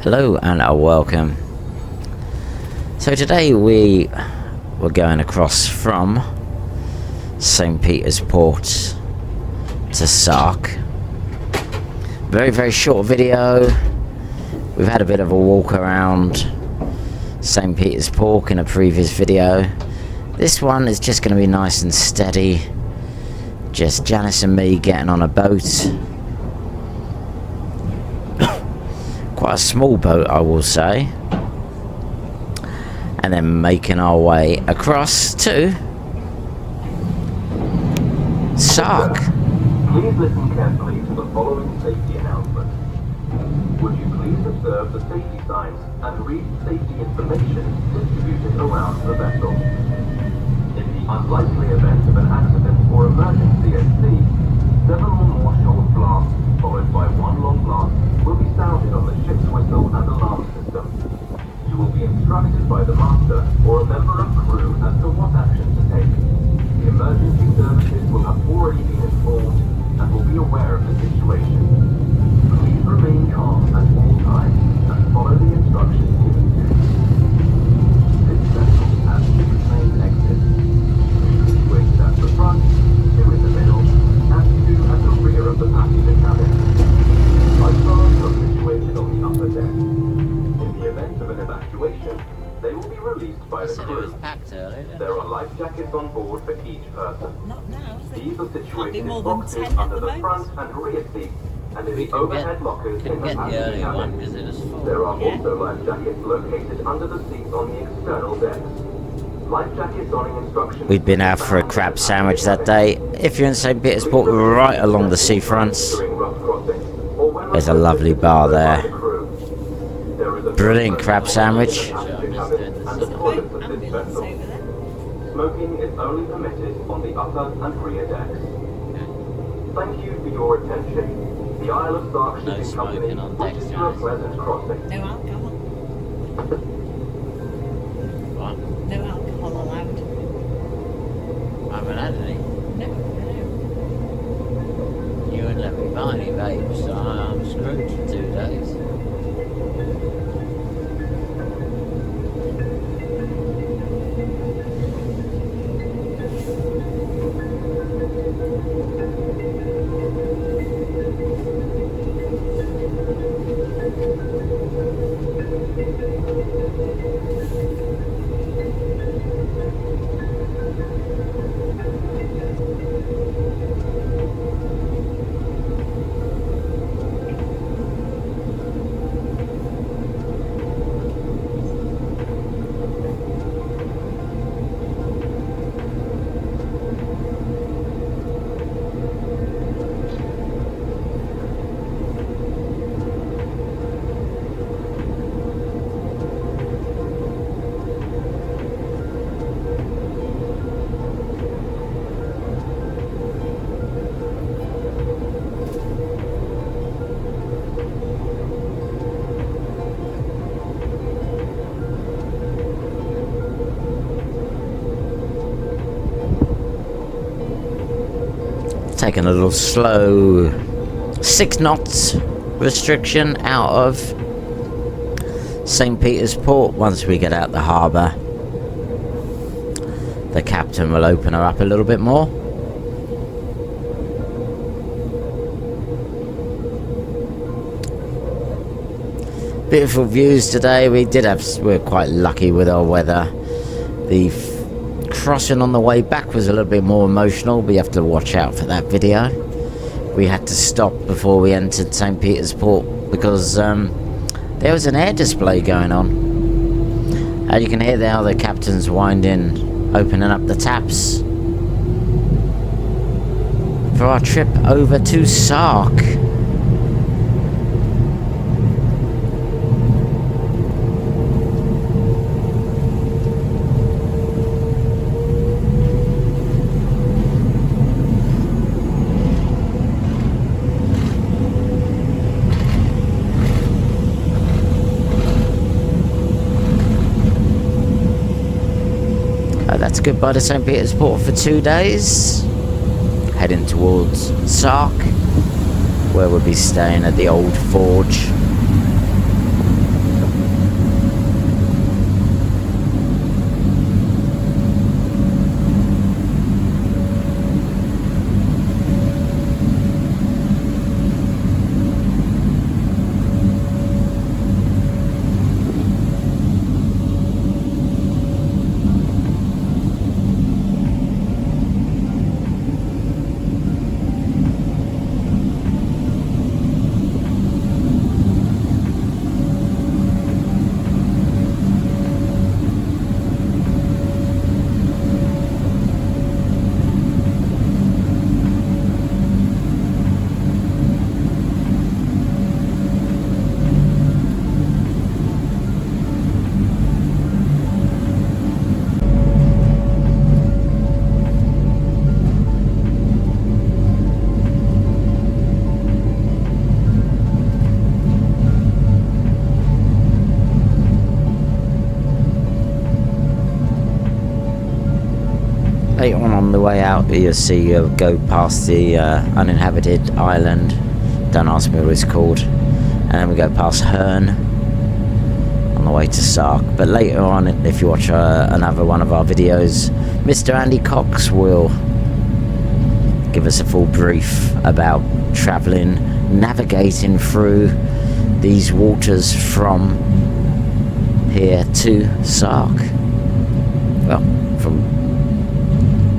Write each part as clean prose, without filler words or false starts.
Hello and welcome. So today we were going across from St. Peter's Port to Sark. Very short video. We've had a bit of a walk around St. Peter's Port in a previous video. This one is just going to be nice and steady. Just Janice and me getting on a boat. Quite a small boat, I will say. And then making our way across to Sark. Please listen carefully to the following safety announcement. Would you please observe the safety signs and read safety information distributed around the vessel. In the unlikely event of an accident or emergency at sea, several or more short blasts, followed by one long blast, will be sounded on the ship's whistle and alarm system. You will be instructed by the master or a member of crew as to what action to take. The emergency services will have already been informed and will be aware of the situation. Please remain calm at all times and follow the instructions given to you. This vessel has 6 main exits. 2 situated at the front, 2 in the middle, and 2 at the rear of the passenger cabin. Lifeguards are situated on the upper deck. In the event of an evacuation, they will be released by the crew. There are life jackets on board for each person. Not now, is it? These are situated in more than boxes 10 under at the the front most. and rear seats and in the overhead lockers in the passenger cabin. There are Yeah. also life jackets located under the seats on the external decks. Life jacket donning instructions. We'd been out for a crab sandwich that day. If you're in St. Peter's Port, we're right along the seafronts. There's a lovely bar there. Brilliant crab sandwich. Ambience over there. Smoking is only permitted on the upper and rear decks. Thank you for your attention. The Isle of Sark No Shipping Company smoking on wishes decks, you a guys. pleasant crossing. No alcohol. What? No alcohol allowed. I haven't had any. No. You wouldn't let me buy any, babe, so I'm screwed for 2 days. Taking a little slow 6 knots restriction out of St. Peter's Port. Once we get out the harbour, the captain will open her up a little bit more. Beautiful views today. We're quite lucky with our weather. The crossing on the way back was a little bit more emotional, but you have to watch out for that video. We had to stop before we entered St. Peter's Port because there was an air display going on. And you can hear now the captain's opening up the taps for our trip over to Sark. That's goodbye to St. Peter's Port for 2 days. Heading towards Sark, where we'll be staying at the Old Forge. Later on the way out, you'll see you'll go past the uninhabited island. Don't ask me what it's called. And then we go past Herne on the way to Sark. But later on, if you watch another one of our videos, Mr. Andy Cox will give us a full brief about travelling, navigating through these waters from here to Sark. Well, from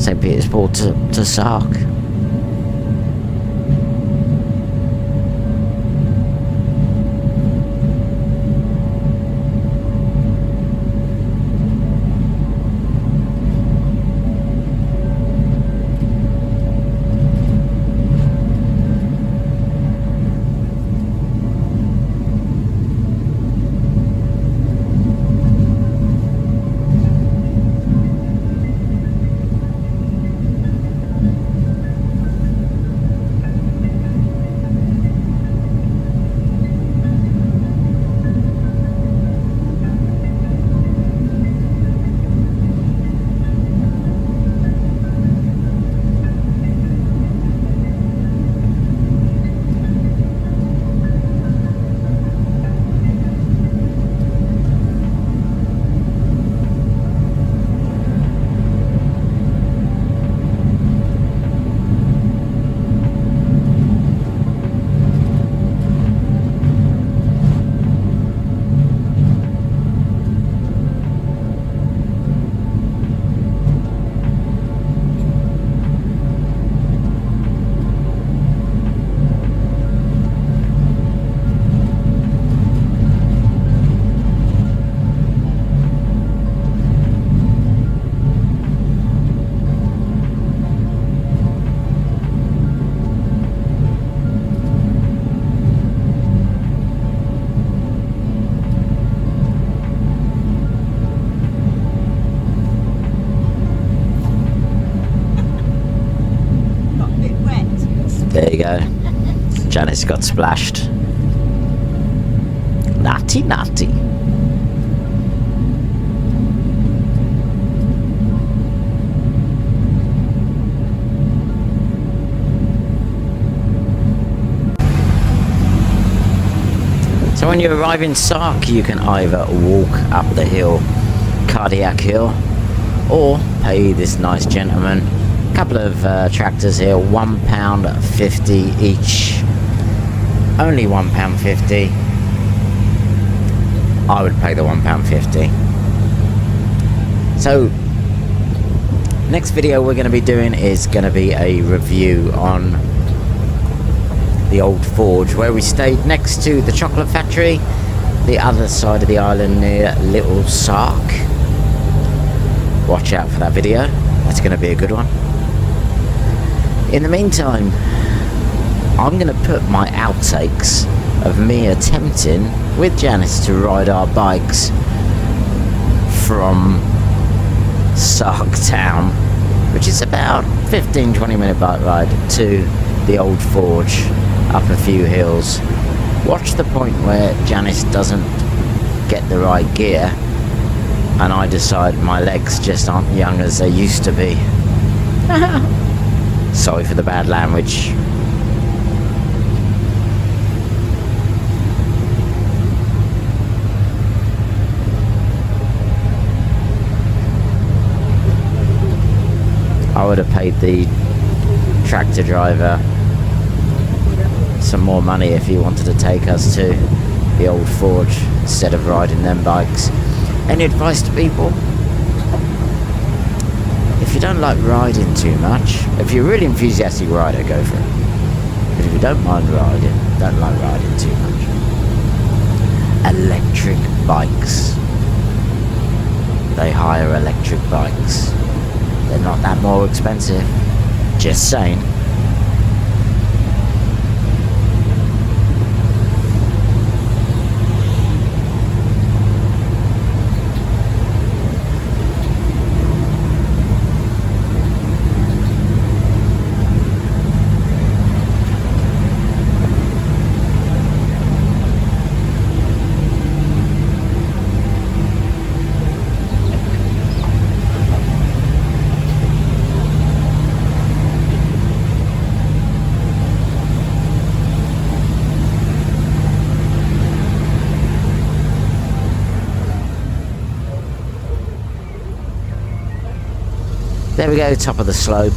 St. Petersburg to Sark. There you go. Janice got splashed. Naughty, naughty. So when you arrive in Sark, you can either walk up the hill, Cardiac Hill, or pay this nice gentleman. Couple of tractors here, £1.50 each. Only £1.50. I would pay the £1.50. So next video we're going to be doing is going to be a review on the old forge where we stayed next to the chocolate factory, the other side of the island near Little Sark. Watch out for that video, that's going to be a good one. In the meantime, I'm going to put my outtakes of me attempting with Janice to ride our bikes from Sark town, which is about 15-20 minute bike ride to the old forge up a few hills. Watch the point where Janice doesn't get the right gear and I decide my legs just aren't young as they used to be. Sorry for the bad language. I would have paid the tractor driver some more money if he wanted to take us to the old forge instead of riding them bikes. Any advice to people? If you don't like riding too much, if you're a really enthusiastic rider, go for it. But if you don't mind riding, don't like riding too much. Electric bikes. They hire electric bikes. They're not that more expensive. Just saying. There we go, top of the slope.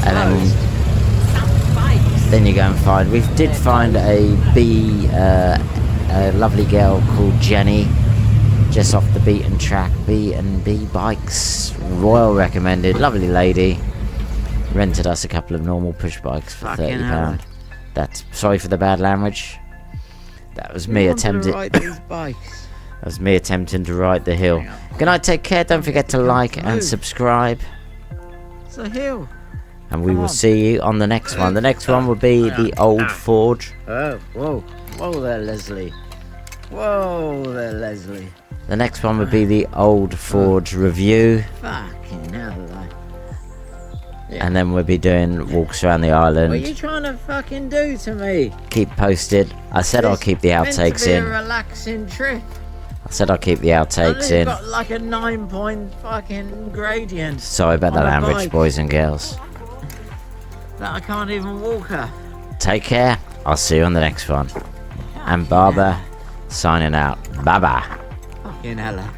And then you go and find. We did find a lovely girl called Jenny, just off the beaten track. B&B Bikes, royal recommended, lovely lady. Rented us a couple of normal push bikes for £30. That's sorry for the bad language. That was me attempting. That was me attempting to ride the hill. Good night, take care. Don't forget to like and subscribe. It's a hill. And we will see you on the next one. The next one will be the old Forge. Oh, whoa there, Leslie. Whoa there, Leslie. The next one will be the old Forge review. Fucking hell, like. And then we'll be doing walks around the island. What are you trying to fucking do to me? Keep posted. I said I'll keep the outtakes in. It's meant to be a relaxing trip. I said I'll keep the outtakes in. Got like a 9-point fucking gradient. Sorry about the language, boys and girls. That I can't even walk her. Take care. I'll see you on the next one. And Barbara signing out. Bye bye. Fucking hella.